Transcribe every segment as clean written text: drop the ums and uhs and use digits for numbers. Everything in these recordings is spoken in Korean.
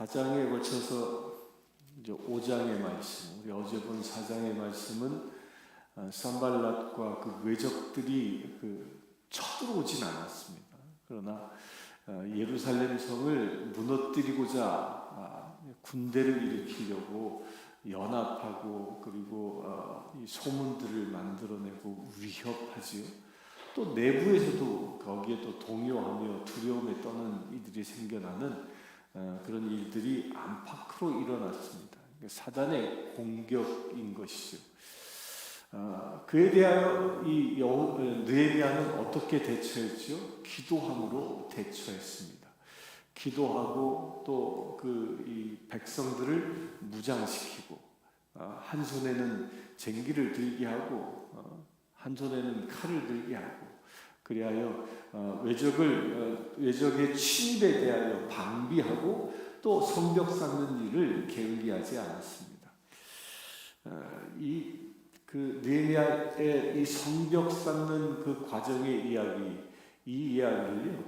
4장에 걸쳐서 이제 5장의 말씀, 우리 어제 본 4장의 말씀은 산발랏과 그 외적들이 쳐들어오진 않았습니다. 그러나 예루살렘 성을 무너뜨리고자 군대를 일으키려고 연합하고 그리고 이 소문들을 만들어내고 위협하지요. 또 내부에서도 거기에 또 동요하며 두려움에 떠는 이들이 생겨나는 그런 일들이 안팎으로 일어났습니다. 사단의 공격인 것이죠. 그에 대하여 이 느헤미야는 어떻게 대처했죠? 기도함으로 대처했습니다. 기도하고 또 이 백성들을 무장시키고 한 손에는 쟁기를 들게 하고 한 손에는 칼을 들게 하고 그리하여 외적의 침입에 대하여 방비하고 또 성벽 쌓는 일을 게을리하지 않았습니다. 느헤미야의 이 성벽 쌓는 그 과정의 이야기, 이 이야기를요,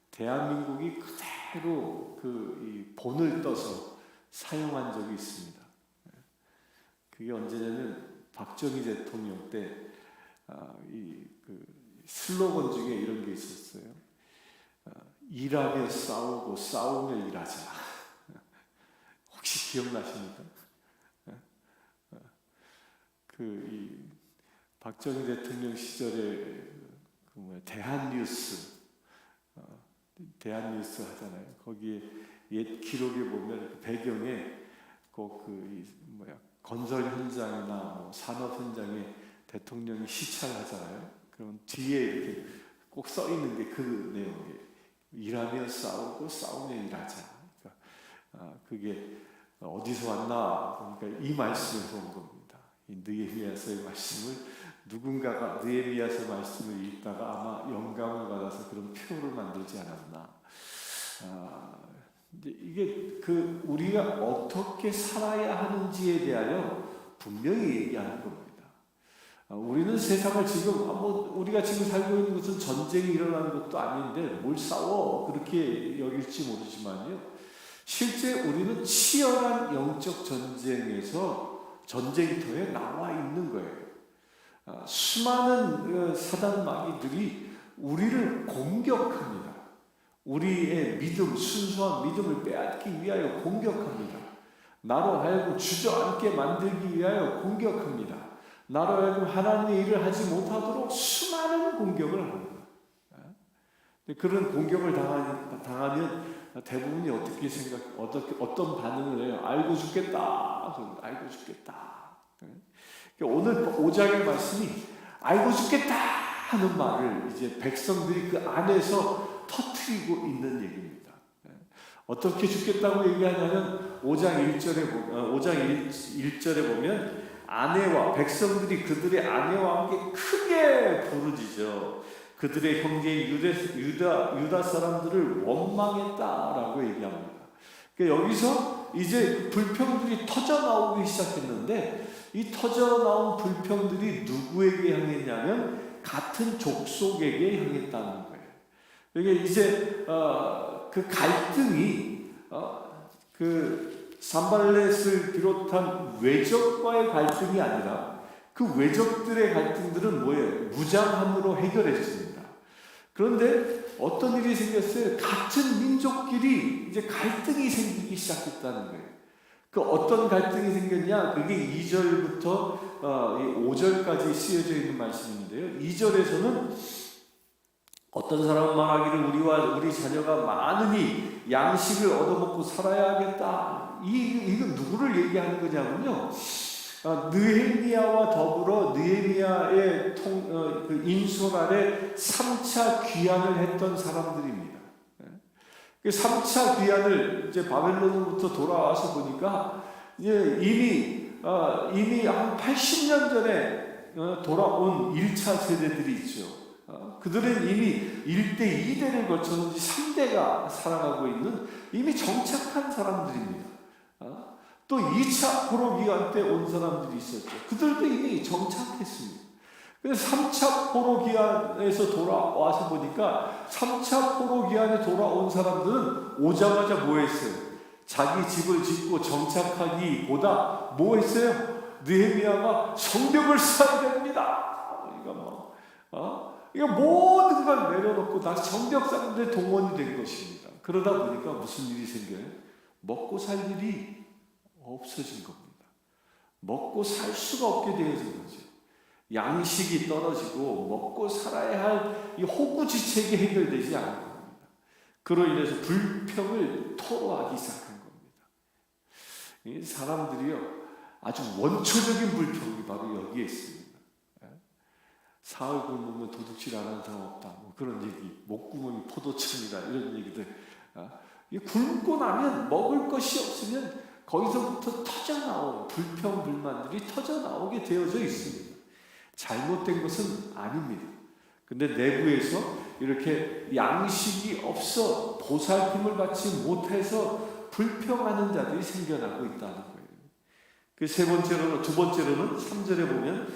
대한민국이 그대로 이 본을 떠서 사용한 적이 있습니다. 그게 언제냐면 박정희 대통령 때 슬로건 중에 이런 게 있었어요. 일하며 싸우고 싸우며 일하자. 혹시 기억나십니까? 이 박정희 대통령 시절에 대한뉴스 하잖아요. 거기에 옛 기록에 보면 그 배경에 꼭 건설 현장이나 산업 현장에 대통령이 시찰하잖아요. 그럼 뒤에 이렇게 꼭 써 있는 게 그 내용이에요. 일하며 싸우고 싸우며 일하자. 그게 어디서 왔나? 그러니까 이 말씀에서 온 겁니다. 이 느헤미야서의 말씀을 누군가가 느헤미야서 말씀을 읽다가 아마 영감을 받아서 그런 표를 만들지 않았나. 이게 우리가 어떻게 살아야 하는지에 대하여 분명히 얘기하는 겁니다. 우리는 세상을 지금 우리가 지금 살고 있는 것은 전쟁이 일어나는 것도 아닌데 뭘 싸워 그렇게 여길지 모르지만요, 실제 우리는 치열한 영적 전쟁터에 나와 있는 거예요. 수많은 사단 마귀들이 우리를 공격합니다. 우리의 순수한 믿음을 빼앗기 위하여 공격합니다. 나로 하여금 주저앉게 만들기 위하여 공격합니다. 나로 하여금 하나님의 일을 하지 못하도록 수많은 공격을 합니다. 그런 공격을 당하면 대부분이 어떤 반응을 해요? 알고 죽겠다. 알고 죽겠다. 오늘 5장의 말씀이 알고 죽겠다 하는 말을 이제 백성들이 그 안에서 터뜨리고 있는 얘기입니다. 어떻게 죽겠다고 얘기하냐면 5장 1절에 보면 아내와 백성들이 그들의 아내와 함께 크게 부르짖어 그들의 형제인 유다 사람들을 원망했다라고 얘기합니다. 그러니까 여기서 이제 불평들이 터져 나오기 시작했는데 이 터져 나온 불평들이 누구에게 향했냐면 같은 족속에게 향했다는 거예요. 이게 이제 그 갈등이 산발렛을 비롯한 외적과의 갈등이 아니라 그 외적들의 갈등들은 뭐예요? 무장함으로 해결했습니다. 그런데 어떤 일이 생겼어요? 같은 민족끼리 이제 갈등이 생기기 시작했다는 거예요. 그 어떤 갈등이 생겼냐? 그게 2절부터 5절까지 쓰여져 있는 말씀인데요. 2절에서는 어떤 사람은 말하기를 우리와 우리 자녀가 많으니 양식을 얻어먹고 살아야 하겠다. 이건 누구를 얘기하는 거냐면요, 느헤미야와 더불어 느헤미야의 인솔 아래 3차 귀환을 했던 사람들입니다. 3차 귀환을 이제 바벨론으로부터 돌아와서 보니까 이미 한 80년 전에 돌아온 1차 세대들이 있죠. 그들은 이미 1대, 2대를 거쳐서 3대가 살아가고 있는 이미 정착한 사람들입니다. 또 2차 포로 기간 때 온 사람들이 있었죠. 그들도 이미 정착했습니다. 그래서 3차 포로 기한에서 돌아와서 보니까 3차 포로 기한에 돌아온 사람들은 오자마자 뭐 했어요? 자기 집을 짓고 정착하기보다 뭐 했어요? 느헤미야가 성벽을 쌓아야 됩니다. 이거 모든 걸 내려놓고 다 성벽 쌓는 데 동원이 된 것입니다. 그러다 보니까 무슨 일이 생겨요? 먹고 살 일이 없어진 겁니다. 먹고 살 수가 없게 되어진 거죠. 양식이 떨어지고 먹고 살아야 할 이 호구지책이 해결되지 않는 겁니다. 그로 인해서 불평을 토로하기 시작한 겁니다. 이 사람들이요, 아주 원초적인 불평이 바로 여기에 있습니다. 사흘 굶으면 도둑질 안 하는 사람 없다, 뭐 그런 얘기, 목구멍이 포도청이다, 이런 얘기들. 굶고 나면 먹을 것이 없으면 거기서부터 터져나오는 불평, 불만들이 터져나오게 되어져 있습니다. 잘못된 것은 아닙니다. 근데 내부에서 이렇게 양식이 없어 보살핌을 받지 못해서 불평하는 자들이 생겨나고 있다는 거예요. 그 세 번째로는, 두 번째로는 3절에 보면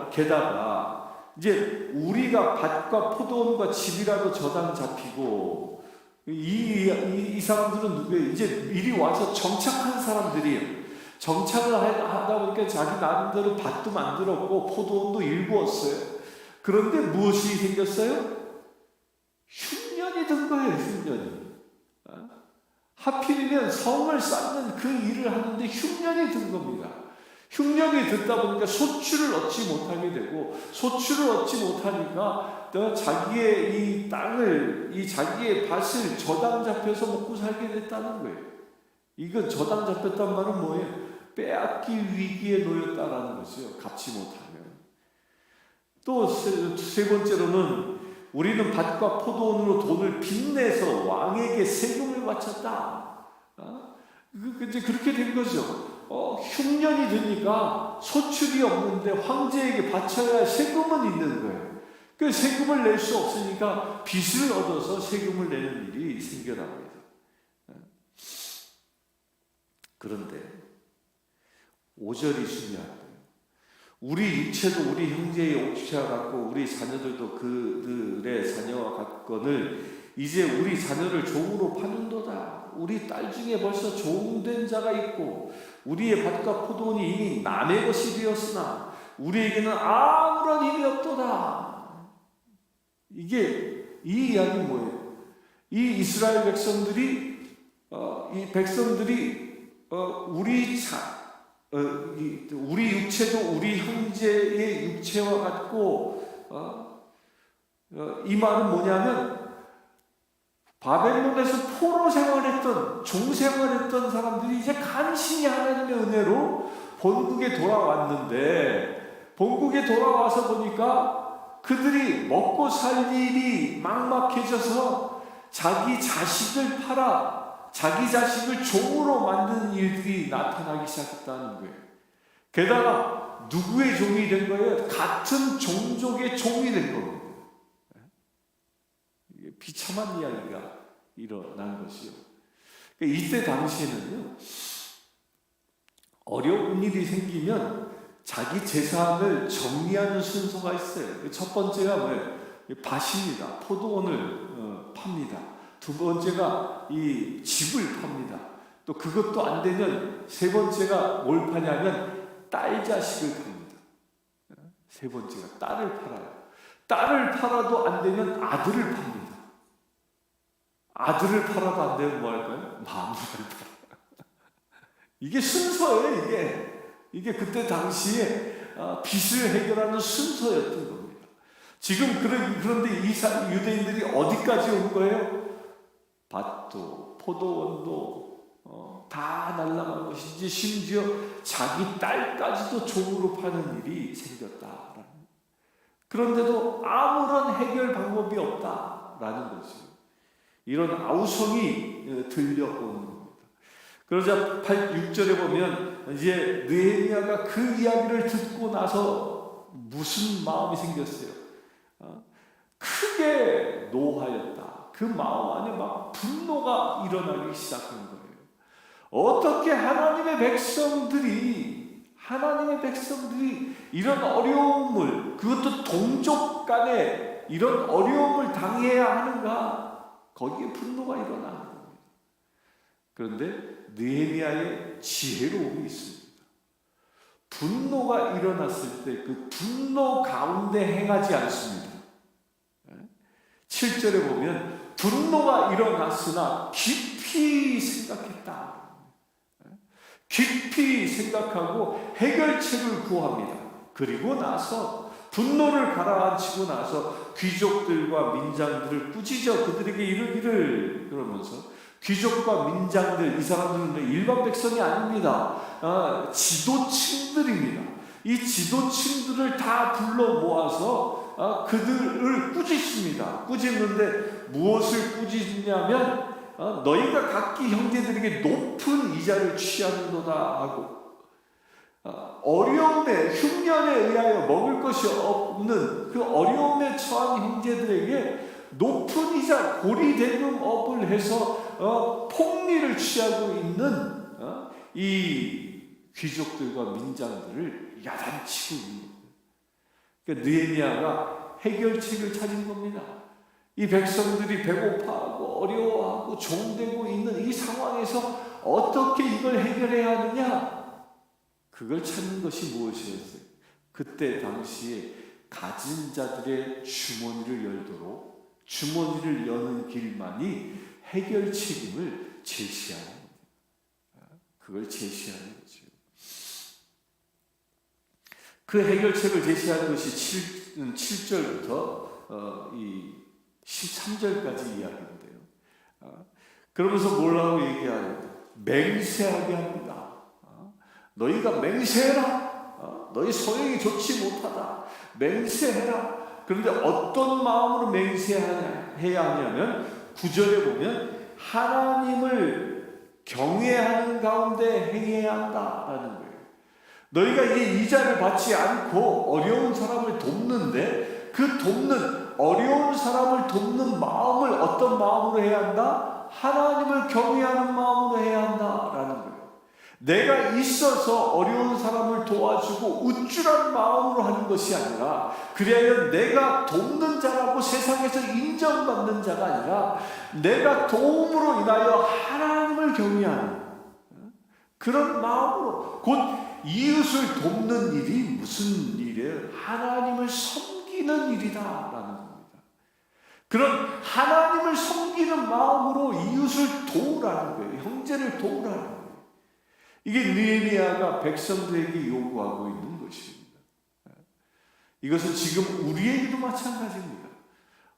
게다가 이제 우리가 밭과 포도원과 집이라도 저당 잡히고, 이 사람들은 누구예요? 이제 미리 와서 정착한 사람들이에요. 정착을 하다 보니까 자기 나름대로 밭도 만들었고 포도원도 일구었어요. 그런데 무엇이 생겼어요? 흉년이 든 거예요. 흉년이. 하필이면 성을 쌓는 그 일을 하는데 흉년이 든 겁니다. 흉년이 듣다 보니까 소출을 얻지 못하게 되고, 소출을 얻지 못하니까 자기의 이 땅을, 이 자기의 밭을 저당 잡혀서 먹고 살게 됐다는 거예요. 이건 저당 잡혔단 말은 뭐예요? 빼앗길 위기에 놓였다라는 것이요. 갚지 못하면. 또 세 번째로는 우리는 밭과 포도원으로 돈을 빚내서 왕에게 세금을 바쳤다. 이제 그렇게 된 거죠. 흉년이 드니까 소출이 없는데 황제에게 바쳐야 할 세금은 있는 거예요. 그 세금을 낼 수 없으니까 빚을 얻어서 세금을 내는 일이 생겨납니다. 그런데 5절이 중요한 거예요. 우리 육체도 우리 형제의 옥체와 같고 우리 자녀들도 그들의 자녀와 같거늘 이제 우리 자녀를 종으로 파는도다. 우리 딸 중에 벌써 종된 자가 있고 우리의 밭과 포도원이 이미 남의 것이 되었으나 우리에게는 아무런 힘이 없도다. 이게 이 이야기 뭐예요? 이 이스라엘 백성들이 우리 육체도 우리 형제의 육체와 같고 이 말은 뭐냐면 바벨론에서 포로 생활했던 종 생활했던 사람들이 이제 간신히 하나님의 은혜로 본국에 돌아왔는데, 본국에 돌아와서 보니까 그들이 먹고 살 일이 막막해져서 자기 자식을 팔아 자기 자식을 종으로 만드는 일들이 나타나기 시작했다는 거예요. 게다가 누구의 종이 된 거예요? 같은 종족의 종이 된 겁니다. 이게 비참한 이야기가 일어난 것이요. 이때 당시에는요, 어려운 일이 생기면 자기 재산을 정리하는 순서가 있어요. 첫 번째가 뭐예요? 밭입니다. 포도원을 팝니다. 두 번째가 이 집을 팝니다. 또 그것도 안 되면 세 번째가 뭘 파냐면 딸 자식을 팝니다. 세 번째가 딸을 팔아요. 딸을 팔아도 안 되면 아들을 팝니다. 아들을 팔아도 안 되면 뭐 할까요? 마누라를 팔아요. 이게 순서예요. 이게 그때 당시에 빚을 해결하는 순서였던 겁니다. 지금 그런데 이 유대인들이 어디까지 온 거예요? 밭도 포도원도 다 날아간 것이지 심지어 자기 딸까지도 종으로 파는 일이 생겼다. 그런데도 아무런 해결 방법이 없다라는 거죠. 이런 아우성이 들려오는 겁니다. 그러자 6절에 보면 이제 느헤미야가 그 이야기를 듣고 나서 무슨 마음이 생겼어요? 크게 노하였다. 그 마음 안에 막 분노가 일어나기 시작한 거예요. 어떻게 하나님의 백성들이 이런 어려움을, 그것도 동족 간에 이런 어려움을 당해야 하는가? 거기에 분노가 일어나는 겁니다. 그런데 느헤미야의 지혜로움이 있습니다. 분노가 일어났을 때 그 분노 가운데 행하지 않습니다. 7절에 보면 분노가 일어났으나 깊이 생각했다. 깊이 생각하고 해결책을 구합니다. 그리고 나서 분노를 가라앉히고 나서 귀족들과 민장들을 꾸짖어 그들에게 이르기를, 그러면서 귀족과 민장들, 이 사람들은 일반 백성이 아닙니다. 지도층들입니다. 이 지도층들을 다 불러 모아서 그들을 꾸짖습니다. 꾸짖는데 무엇을 꾸짖냐면 너희가 각기 형제들에게 높은 이자를 취하는도다 하고, 어려움에 흉년에 의하여 먹을 것이 없는 그 어려움에 처한 형제들에게 높은 이자 고리대금업을 해서 폭리를 취하고 있는 이 귀족들과 민장들을 야단치고 있는 거예요. 그러니까 느헤미야가 해결책을 찾은 겁니다. 이 백성들이 배고파하고 어려워하고 종되고 있는 이 상황에서 어떻게 이걸 해결해야 하느냐, 그걸 찾는 것이 무엇이었어요? 그때 당시에 가진 자들의 주머니를 열도록 주머니를 여는 길만이 해결 책임을 제시하는 겁니다. 그걸 제시하는 거죠. 그 해결책을 제시하는 것이 7절부터 이 13절까지 이야기인데요. 그러면서 뭐라고 얘기하냐? 맹세하게 합니다. 너희가 맹세해라. 너희 소행이 좋지 못하다. 맹세해라. 그런데 어떤 마음으로 맹세해야 하냐면 9절에 보면 하나님을 경외하는 가운데 행해야 한다라는 거예요. 너희가 이 이자를 받지 않고 어려운 사람을 돕는데 그 돕는 어려운 사람을 돕는 마음을 어떤 마음으로 해야 한다? 하나님을 경외하는 마음으로 해야 한다라는 거예요. 내가 있어서 어려운 사람을 도와주고 우쭐한 마음으로 하는 것이 아니라, 그래야 내가 돕는 자라고 세상에서 인정받는 자가 아니라 내가 도움으로 인하여 하나님을 경외하는 그런 마음으로, 곧 이웃을 돕는 일이 무슨 일이에요? 하나님을 섬기는 일이다라는 겁니다. 그런 하나님을 섬기는 마음으로 이웃을 도우라는 거예요. 형제를 도우라는 거예요. 이게 느헤미야가 백성들에게 요구하고 있는 것입니다. 이것은 지금 우리에게도 마찬가지입니다.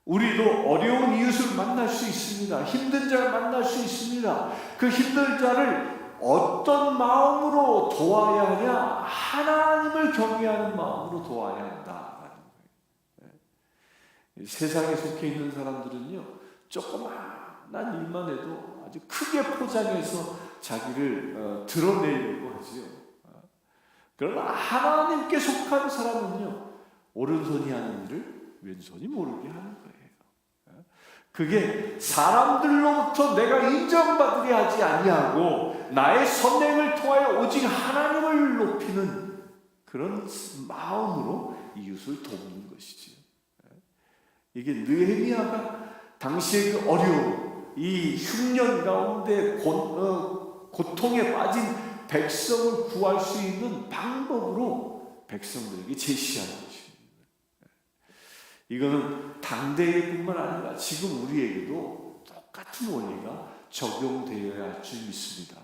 우리도 어려운 이웃을 만날 수 있습니다. 힘든 자를 만날 수 있습니다. 그 힘든 자를 어떤 마음으로 도와야 하냐? 하나님을 경외하는 마음으로 도와야 한다라는 거예요. 세상에 속해 있는 사람들은요, 조그마한 일만 해도 아주 크게 포장해서 자기를 드러내려고 하지요. 그러나 하나님께 속한 사람은요, 오른손이 하는 일을 왼손이 모르게 하는 거예요. 그게 사람들로부터 내가 인정받으려 하지 아니하고 나의 선행을 통하여 오직 하나님을 높이는 그런 마음으로 이웃을 돕는 것이지요. 이게 느헤미야가 당시의 그 어려움, 이 흉년 가운데 고통에 빠진 백성을 구할 수 있는 방법으로 백성들에게 제시하는 것입니다. 이거는 당대의 뿐만 아니라 지금 우리에게도 똑같은 원리가 적용되어야 할 줄 믿습니다.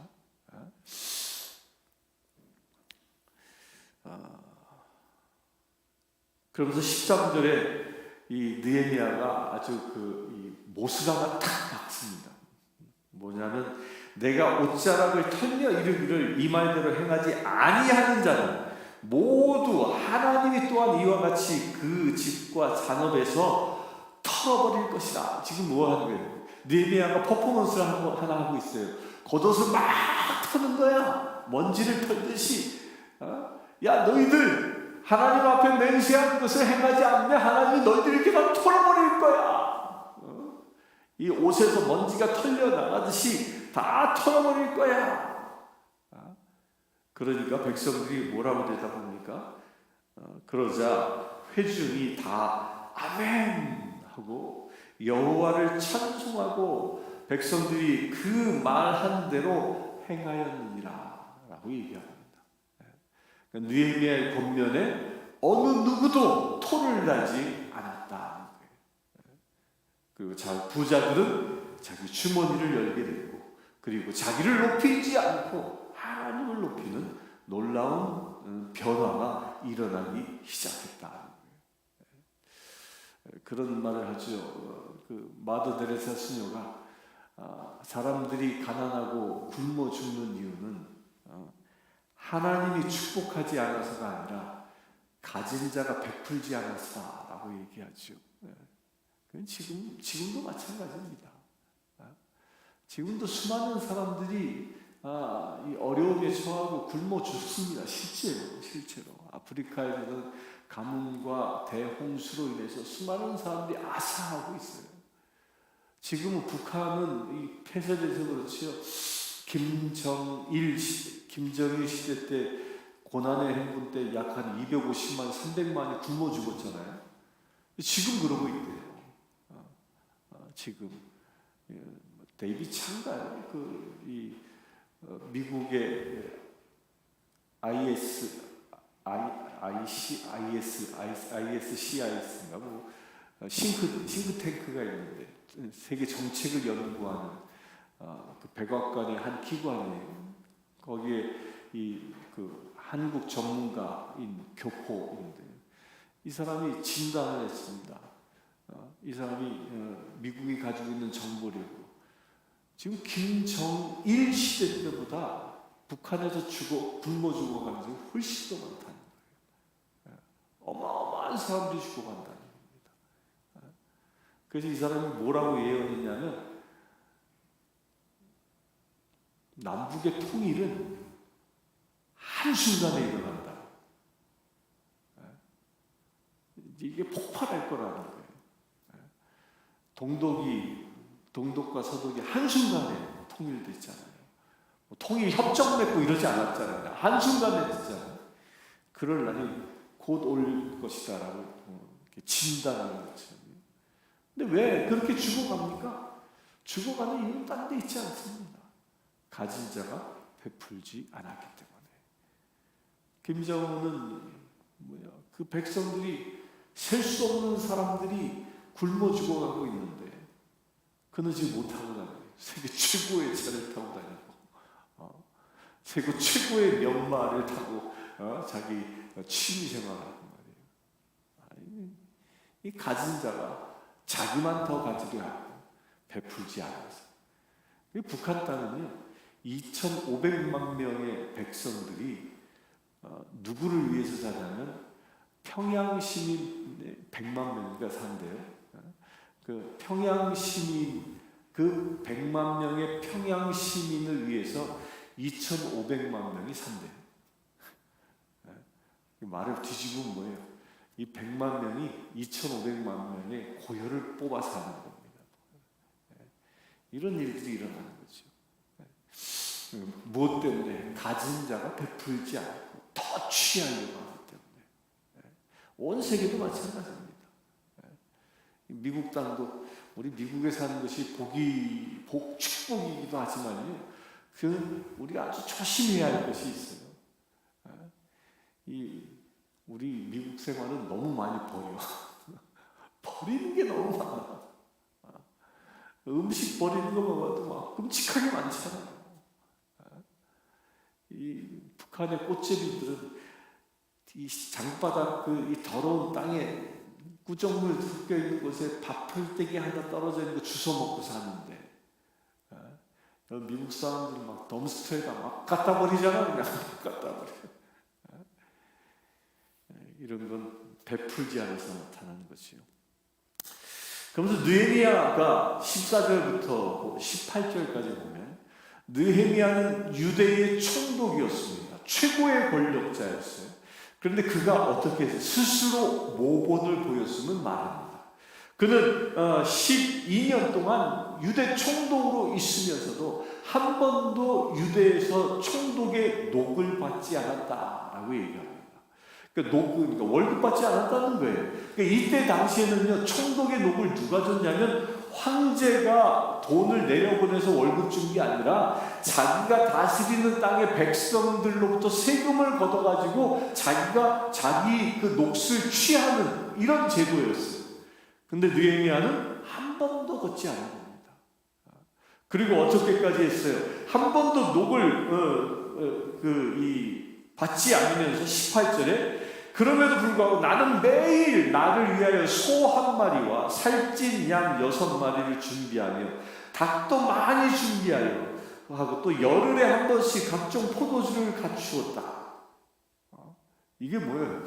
그러면서 13절에 이 느헤미야가 아주 이 모스라가 탁 박습니다. 뭐냐면 내가 옷자락을 털며 이르기를 이 말대로 행하지 아니하는 자는 모두 하나님이 또한 이와 같이 그 집과 산업에서 털어버릴 것이다. 지금 뭐 하는 거예요? 느헤미야가 퍼포먼스를 하나 하고 있어요. 겉옷을 막 터는 거야. 먼지를 털듯이. 야, 너희들 하나님 앞에 맹세하는 것을 행하지 않으면 하나님이 너희들 이렇게 다 털어버릴 거야. 이 옷에서 먼지가 털려나가듯이 다 털어버릴 거야. 그러니까 백성들이 뭐라고 대답합니까? 그러자 회중이 다 아멘 하고 여호와를 찬송하고 백성들이 그 말한 대로 행하였느니라 라고 얘기합니다. 그러니까 느헤미야의 권면에 어느 누구도 토를 나지 않았다. 그리고 부자들은 자기 주머니를 열게 되고, 그리고 자기를 높이지 않고 하나님을 높이는 놀라운 변화가 일어나기 시작했다. 그런 말을 하죠. 그 마더 데레사 수녀가 사람들이 가난하고 굶어 죽는 이유는 하나님이 축복하지 않아서가 아니라 가진 자가 베풀지 않았다라고 얘기하죠. 지금도 마찬가지입니다. 지금도 수많은 사람들이 이 어려움에 처하고 굶어 죽습니다. 실제로 아프리카에서는 가뭄과 대홍수로 인해서 수많은 사람들이 아사하고 있어요. 지금은 북한은 이 폐쇄돼서 그렇지요. 김정일 시대 때 고난의 행군 때 약 한 250만, 300만이 굶어 죽었잖아요. 지금 그러고 있대요. 지금 데이비 찬가요? 미국의 ISCIS인가 뭐 싱크탱크가 있는데 세계 정책을 연구하는 그 백악관의 한 기관이에요. 거기에 그 한국 전문가인 교포인데 이 사람이 진단을 했습니다. 이 사람이 미국이 가지고 있는 정보력으로 지금 김정일 시대 때보다 북한에서 굶어 죽어가는 사람이 훨씬 더 많다는 거예요. 어마어마한 사람들이 죽어간다는 겁니다. 그래서 이 사람이 뭐라고 예언했냐면 남북의 통일은 한순간에 일어난다. 이게 폭발할 거라는 거예요. 동독과 서독이 한순간에 통일됐잖아요. 통일 협정 맺고 이러지 않았잖아요. 한순간에 됐잖아요. 그럴 날이 곧 올 것이다라고 진단하는 거죠. 근데 왜 그렇게 죽어갑니까? 죽어가는 이유는 딴 데 있지 않습니다. 가진 자가 베풀지 않았기 때문에. 김정은은 그 백성들이 셀 수 없는 사람들이 굶어 죽어가고 있는데 그는 지금 못 타고 다녀요. 세계 최고의 차를 타고 다니고 세계 최고의 면마를 타고 자기 취미 생활을 하고 말이에요. 이 가진 자가 자기만 더 가지려 하고 베풀지 않아서. 북한 땅은요 2,500만 명의 백성들이 누구를 위해서 사냐면 평양 시민 100만 명이가 산대요. 그 평양 시민 그 100만 명의 평양 시민을 위해서 2,500만 명이 산대요. 말을 뒤집으면 뭐예요? 이 100만 명이 2,500만 명의 고혈을 뽑아서 하는 겁니다. 이런 일들이 일어나는 거죠. 무엇 때문에? 가진 자가 베풀지 않고 더 취하려고 하기 때문에. 온 세계도 마찬가지입니다. 미국 땅도 우리 미국에 사는 것이 축복이기도 하지만요. 우리가 아주 조심해야 할 것이 있어요. 우리 미국 생활은 너무 많이 버려. 버리는 게 너무 많아. 음식 버리는 것만 봐도 막 끔찍하게 많잖아요. 이 북한의 꽃제비들은 이 장바닥 이 더러운 땅에 구정물 섞여 있는 곳에 밥풀떼기 하나 떨어져 있는 거 주워 먹고 사는데 미국 사람들은 막 덤스터에다 막 갖다 버리잖아. 그냥 갖다 버려. 이런 건 베풀지 않아서 나타나는 것이요. 그러면서 느헤미야가 14절부터 18절까지 보면 느헤미야는 유대의 총독이었습니다. 최고의 권력자였어요. 그런데 그가 어떻게 해서 스스로 모본을 보였음은 말합니다. 그는 12년 동안 유대 총독으로 있으면서도 한 번도 유대에서 총독의 녹을 받지 않았다라고 얘기합니다. 그러니까 월급 받지 않았다는 거예요. 그러니까 이때 당시에는요, 총독의 녹을 누가 줬냐면 황제가 돈을 내려보내서 월급 준 게 아니라 자기가 다스리는 땅의 백성들로부터 세금을 걷어가지고 자기가 자기 그 몫을 취하는 이런 제도였어요. 근데 느헤미야는 한 번도 걷지 않은 겁니다. 그리고 어떻게까지 했어요? 한 번도 녹을 받지 않으면서 18절에 그럼에도 불구하고 나는 매일 나를 위하여 소 한 마리와 살찐 양 6마리를 준비하며 닭도 많이 준비하여 하고 또 열흘에 한 번씩 각종 포도주를 갖추었다. 이게 뭐예요?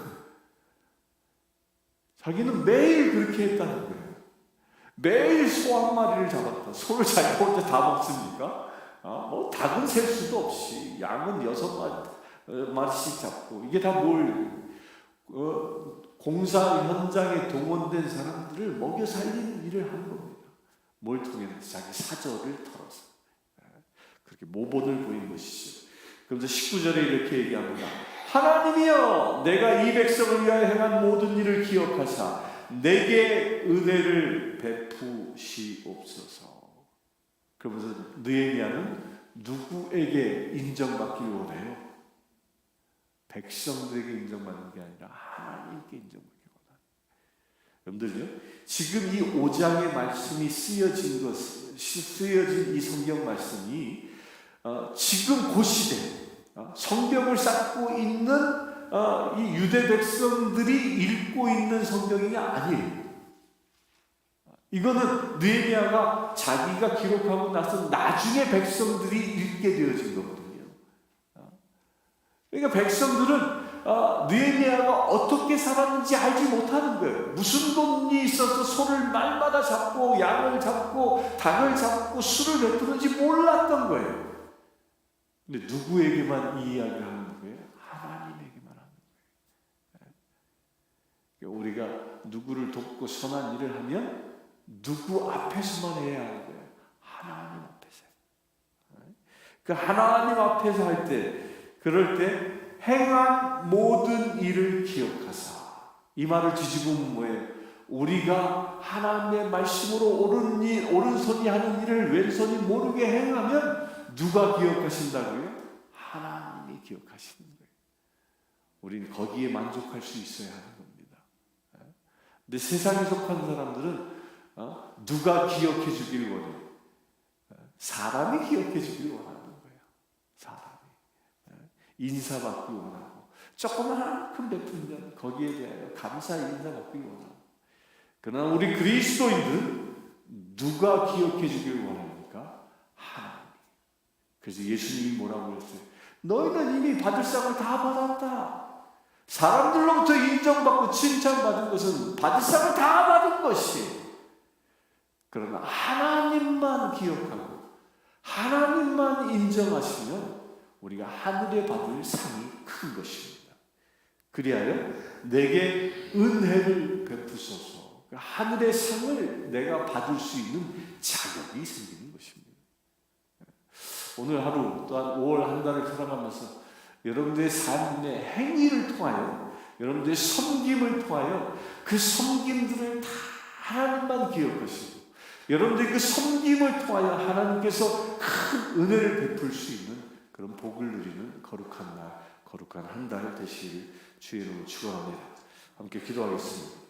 자기는 매일 그렇게 했다는 거예요. 매일 소 한 마리를 잡았다. 소를 자기가 혼자 다 먹습니까? 뭐 닭은 셀 수도 없이 양은 6마리씩 잡고 이게 다 공사 현장에 동원된 사람들을 먹여 살리는 일을 하는 겁니다. 뭘 통해서? 자기 사절을 털어서 그렇게 모본을 보인 것이죠. 그러면서 19절에 이렇게 얘기합니다. 하나님이여 내가 이 백성을 위하여 행한 모든 일을 기억하사 내게 은혜를 베푸시옵소서. 그러면서 느헤미야는 누구에게 인정받기를 원해요? 백성들에게 인정받는 게 아니라 하나님께 인정받기 원합니다. 여러분들요, 지금 이 5장의 말씀이 쓰여진 이 성경 말씀이 지금 그 시대 성경을 쌓고 있는 이 유대 백성들이 읽고 있는 성경이 아니에요. 이거는 느헤미야가 자기가 기록하고 나서 나중에 백성들이 읽게 되어진 거거든요. 그러니까 백성들은 느헤미야가 어떻게 살았는지 알지 못하는 거예요. 무슨 돈이 있어서 소를 날마다 잡고 양을 잡고 닭을 잡고 술을 베푸는지 몰랐던 거예요. 근데 누구에게만 이 이야기를 하는 거예요? 하나님에게만 하는 거예요. 우리가 누구를 돕고 선한 일을 하면 누구 앞에서만 해야 하는 거예요? 하나님 앞에서. 그 하나님 앞에서 할 때, 그럴 때 행한 모든 일을 기억하사. 이 말을 뒤집으면 뭐예요? 우리가 하나님의 말씀으로 오른손이 하는 일을 왼손이 모르게 행하면 누가 기억하신다고요? 하나님이 기억하시는 거예요. 우리는 거기에 만족할 수 있어야 하는 겁니다. 근데 세상에 속한 사람들은 누가 기억해 주길 원해요? 사람이 기억해 주길 원하는 거예요. 사람이. 인사받기 원하고 조그만큼 베풀면 거기에 대하여 감사 인사받기 원하고. 그러나 우리 그리스도인들은 누가 기억해 주길 원합니까? 하나님. 그래서 예수님이 뭐라고 했어요? 너희는 이미 받을 상을 다 받았다. 사람들로부터 인정받고 칭찬받은 것은 받을 상을 다 받은 것이. 그러나 하나님만 기억하고 하나님만 인정하시면 우리가 하늘에 받을 상이 큰 것입니다. 그리하여 내게 은혜를 베푸소서. 하늘의 상을 내가 받을 수 있는 자격이 생기는 것입니다. 오늘 하루 또한 5월 한 달을 살아가면서 여러분들의 삶의 행위를 통하여 여러분들의 섬김을 통하여 그 섬김들을 다 하나님만 기억하시고 여러분들의 그 섬김을 통하여 하나님께서 큰 은혜를 베풀 수 있는 그런 복을 누리는 거룩한 날, 거룩한 한 달 되시기를 주의 이름으로 축원합니다. 함께 기도하겠습니다.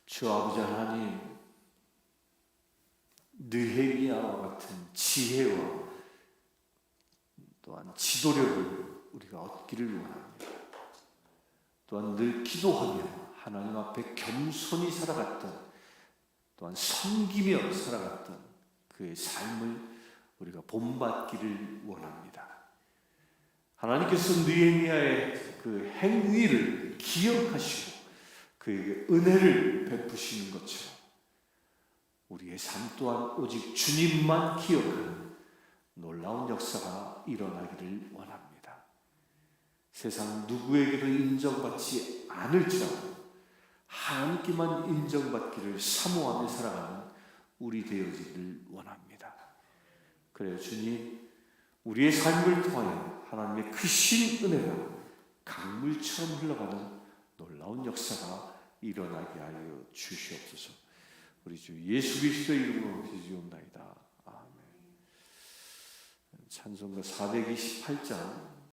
주 아버지 하나님, 느헤미야와 같은 지혜와 또한 지도력을 우리가 얻기를 원합니다. 또한 늘 기도하며 하나님 앞에 겸손히 살아갔던, 또한 섬기며 살아갔던 그의 삶을 우리가 본받기를 원합니다. 하나님께서 느헤미야의 그 행위를 기억하시고 그에게 은혜를 베푸시는 것처럼 우리의 삶 또한 오직 주님만 기억하는 놀라운 역사가 일어나기를 원합니다. 세상 누구에게도 인정받지 않을지라도 하나님께만 인정받기를 사모하며 살아가는 우리 되어지기를 원합니다. 그래요, 주님, 우리의 삶을 통하여 하나님의 크신 은혜가 강물처럼 흘러가는 놀라운 역사가 일어나게 하여 주시옵소서. 우리 주 예수 그리스도의 이름으로 기도하옵나이다. 아멘. 찬송가 428장